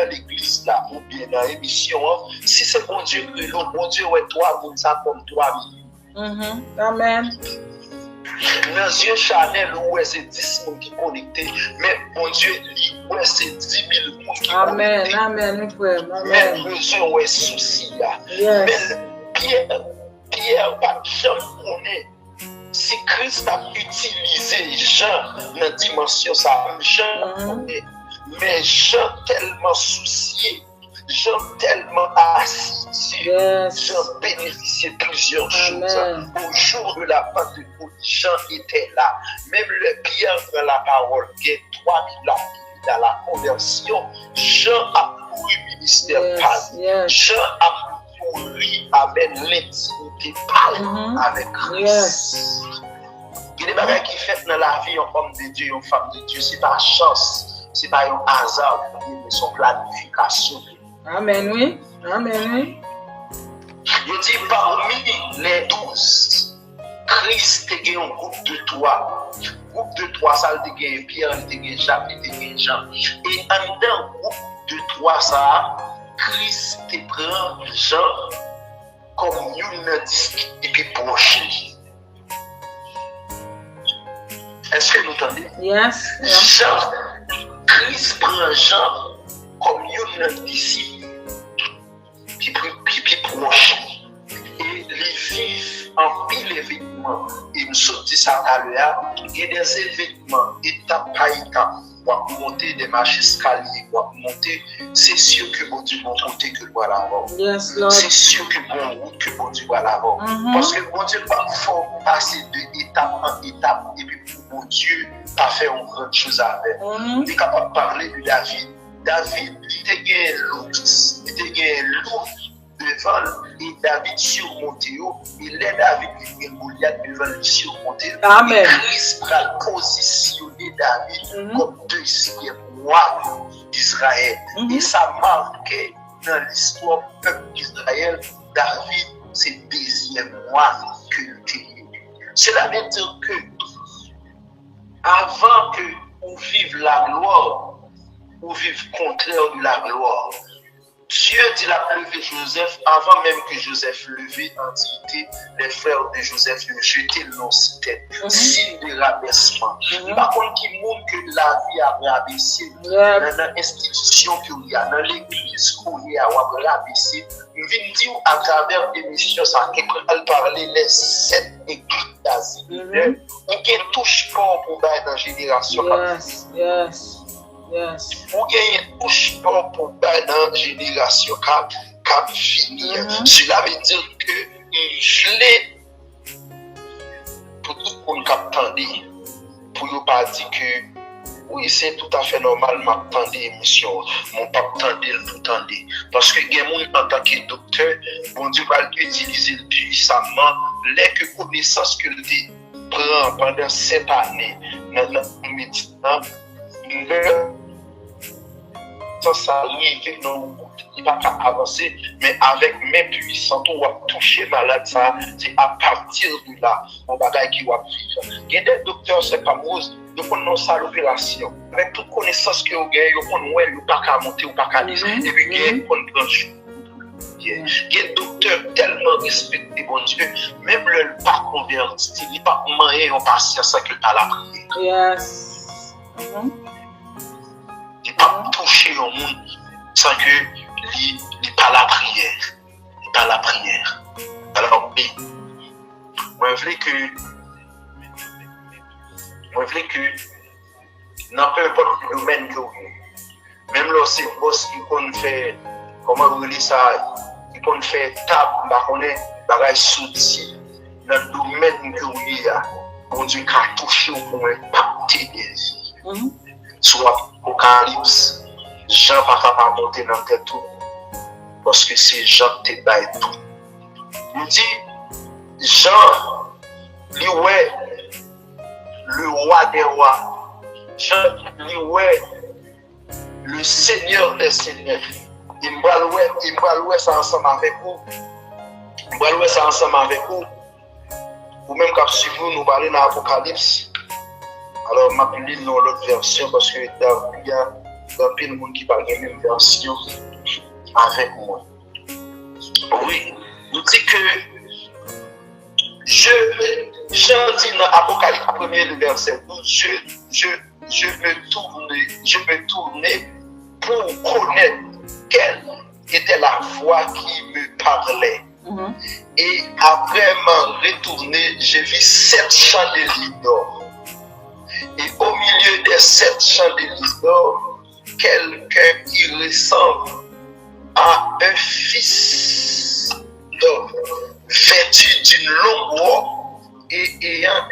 Speaker 1: l'église là, ou bien dans l'émission, si c'est bon Dieu que l'autre, bon Dieu, ouais, toi, vous ça comme 3 millions.
Speaker 2: Amen.
Speaker 1: Dans Dieu charnel, ouais, c'est 10 personnes qui sont connectés, mais bon Dieu, ouais, c'est 10 000 personnes qui sont connectés.
Speaker 2: Amen, frère.
Speaker 1: Mais besoin, ouais, souci là. Mais Pierre, pas jamais connaît. Si Christ a utilisé Jean dans la dimension, ça, Jean connaît. Mais Jean tellement soucié, Jean tellement assidu, Jean bénéficiait de plusieurs choses. Au jour de la Pentecôte, Jean était là. Même le Pierre dans la parole, qui est 3000 dans la conversion, Jean a couru ministère Jean a couru avec l'intimité avec Christ. Il y a des bagages qui fait dans la vie en homme de Dieu, en femme de Dieu, c'est pas chance, c'est pas un hasard, mais son planification.
Speaker 2: Amen, oui. Amen, oui.
Speaker 1: Il dit parmi les 12, Christ était un groupe de 3. Groupe de 3, ça a été Pierre, il était Jacques, il était Jean. Et en dedans, groupe de 3, ça, Christ te prend Jean comme une disque et puis proche. Est-ce que vous entendez?
Speaker 2: Yes.
Speaker 1: Jean, Christ prend Jean comme une disciple qui proche. Et les vivent en pile événements. Et nous sommes dit ça à l'heure. Il y a des événements, étape par étape. Pour monter des marches escaliers, pour monter, c'est sûr que bon Dieu va monter que le voilà avant.
Speaker 2: Yes, Lord.
Speaker 1: C'est sûr que bon route que bon Dieu va l'avant. Parce que bon Dieu va faut passer de étape en étape et puis pour bon Dieu pas faire une grande chose avec. Il est capable de parler de David. David, il était gagné l'eau devant et David surmonté. Il est David qui est Goliath devant lui surmonté.
Speaker 2: Amen.
Speaker 1: Christ va positionner David comme deuxième roi d'Israël. Et ça marque dans l'histoire du peuple d'Israël, David, c'est le deuxième roi que nous avons. Cela veut dire que avant que on vive la gloire, ou vivre contraire de la gloire. Dieu dit la lever Joseph avant même que Joseph levait en dignité. Les frères de Joseph lui jetaient dans ses têtes, signe de rabaissement. Par contre, qui montre que la vie a rabaissé dans l'institution qu'il y a, dans l'église qu'il y a, on a rabaissé. Je viens dire à travers l'émission, ça a parlé les 7 églises d'Asie. On ne touche pas pour dans la génération.
Speaker 2: Yes.
Speaker 1: Ou gen touche pas pour dans génération cap finir. Cela veut dire que je l'ai pour tout le monde qui attendait, pour ne pas dire que oui, c'est tout à fait normal m'attendre émission, mon pas attendre tout attendre. Parce que gen moun en tant que docteur, bon Dieu va l'utiliser puissamment les que connaissances que il prend pendant 7 années dans le médecin. Ça arrive, non, il va pas avancer, mais avec mes puissants, on va toucher malade, ça, c'est à partir de là, on va qui va vivre. Il y a des docteurs, c'est pas rose, donc on a ça l'opération. Avec toute connaissance que vous avez, on ne pas qu'à monter ou pas qu'à descendre, et puis on prend. Il y a des docteurs tellement respectés, bon Dieu, même le pas converti, il n'est pas moyen en patience que à la prière.
Speaker 2: Yes.
Speaker 1: Il pas toucher au monde sans que il pas la prière. Il pas la prière. Alors, moi je veux que dans peu importe le domaine que vous même là c'est boss qui peut faire comment vous dites ça, qui peut faire table, bah on est bagage souci dans le domaine que vous y a. On dit qu'à toucher au moins pas t'aider. Soit Apocalypse, Jean va pas monter dans tête tout parce que c'est Jean qui te baille tout. Il dit Jean, lui ouais le roi des rois. Jean, lui ouais le Seigneur des seigneurs. Il va louer ça ensemble avec vous. Il va louer ça ensemble avec vous. Ou même quand suivre nous parler dans l'Apocalypse. Alors, je vais lire l'autre version parce que il y a plein de monde qui parle de la même version avec moi. Oui, nous dit que je dis dans l'Apocalypse 1er, le verset 12, je me tournais pour connaître quelle était la voix qui me parlait. Et après m'en retourner, j'ai vu 7 chandeliers d'or. Et au milieu des 7 chandeliers d'or, quelqu'un qui ressemble à un fils d'homme, vêtu d'une longue robe et ayant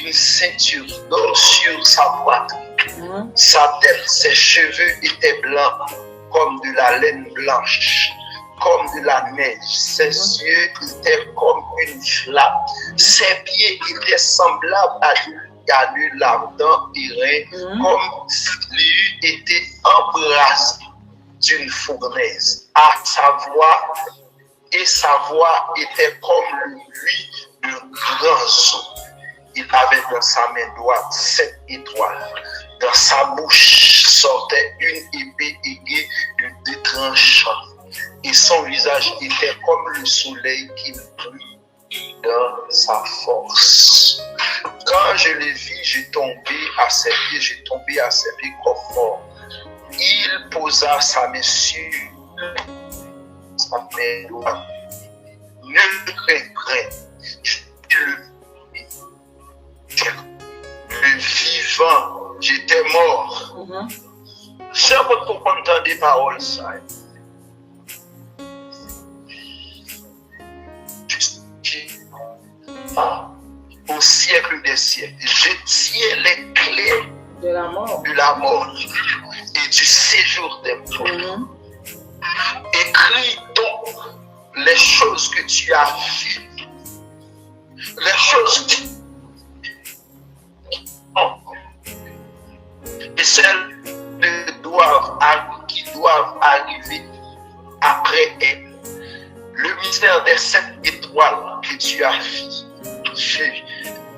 Speaker 1: une ceinture d'or sur sa poitrine. Sa tête, ses cheveux étaient blancs comme de la laine blanche, comme de la neige. Ses yeux étaient comme une flamme. Ses pieds étaient semblables à de l'ardent irin, comme s'il eût été embrassé d'une fournaise. Sa voix était comme le bruit d'un grand son. Il avait dans sa main droite 7 étoiles. Dans sa bouche sortait une épée aiguë de 2 tranchants. Et son visage était comme le soleil qui brille dans sa force. Quand je le vis, j'ai tombé à ses pieds comme mort. Il posa sa main sur sa main droite. Ne crains, le vivant, j'étais mort. C'est votre comprendre des paroles, ça. Au siècle des siècles, je tiens les clés de la mort et du séjour des morts. Écris donc les choses que tu as vues, les choses et celles qui doivent arriver après elle. Le mystère des 7 étoiles que tu as vu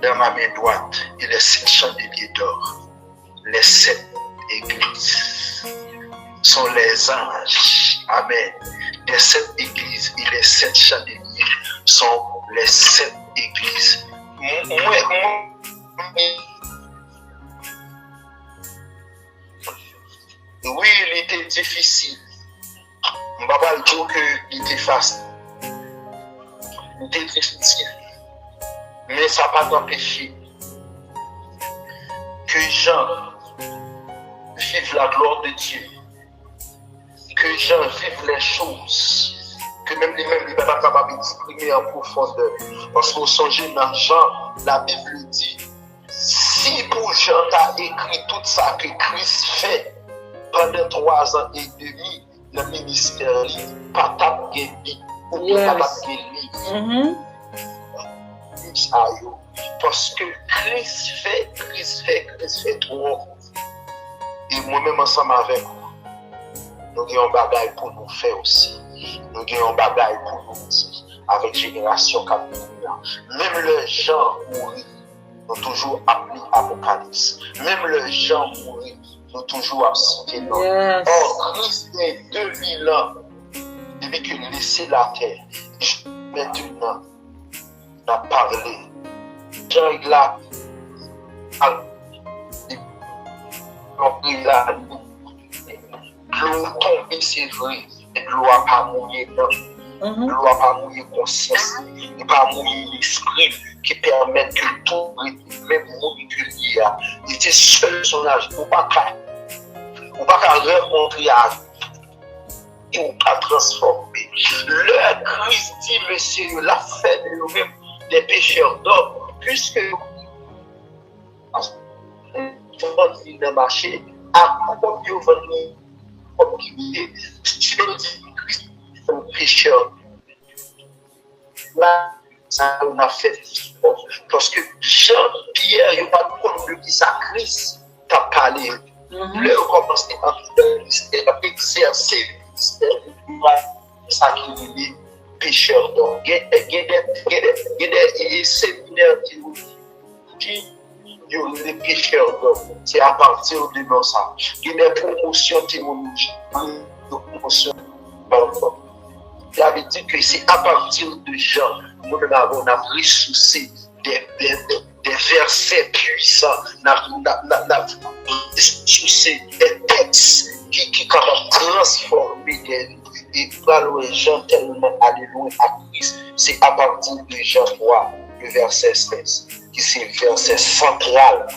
Speaker 1: dans ma main droite et les 7 chandeliers d'or, les 7 églises. sont les anges. Amen. Des 7 églises et les 7 chandeliers sont les 7 églises. Oui, il était difficile. Je ne vais pas dire qu'il était facile. Il était difficile. Mais ça n'a pas empêché que Jean vive la gloire de Dieu. Que Jean vive les choses. Que même lui-même, il n'est pas capable d'exprimer en profondeur. Parce qu'on songe dans Jean, la Bible dit, si pour Jean t'a écrit tout ça que Christ fait pendant 3 ans et demi, le ministère, pas ta guéri, ou pas ta guéri. Parce que Christ fait trop. Et moi-même ensemble avec vous, nous avons un bagage pour nous faire aussi. Nous avons un bagage pour nous dire avec génération capitaine. Même les gens mourir, nous toujours appelés Apocalypse. Même les gens mourir, nous toujours cité non. Or, Christ est 2000 ans depuis qu'il a laissé la terre. Maintenant, il a parlé. Jean, il a l'eau tombée, c'est vrai. L'eau n'a pas mouillé l'eau n'a pas mouillé conscience. Il n'a pas mouillé l'esprit qui permet que tout, même moléculier, il était seul son âge. On ne peut pas rencontrer à vie. On ne peut pas transformer. Le Christ dit, monsieur, la fait de nous-mêmes des pécheurs d'hommes, puisque vous dans marché, à quoi vous venez oublier, si on dit Christ est un pécheur, là, ça on a fait parce que Jean-Pierre, il n'y a pas de problème qui ça Christ t'a parlé. Le commence à exercer ça qui est pécheur. Donc, il y a des séminaires qui les pécheurs. C'est à partir de nos ça. Il y a des promotions théologiques, des promotions. Il avait dit que c'est à partir de Jean, nous avons ressourcé des versets puissants, nous avons ressourcé des textes qui peuvent transformer des vies. Et pour les gens tellement aller loin à Christ, c'est à partir de Jean 3, le verset 16, qui c'est le verset central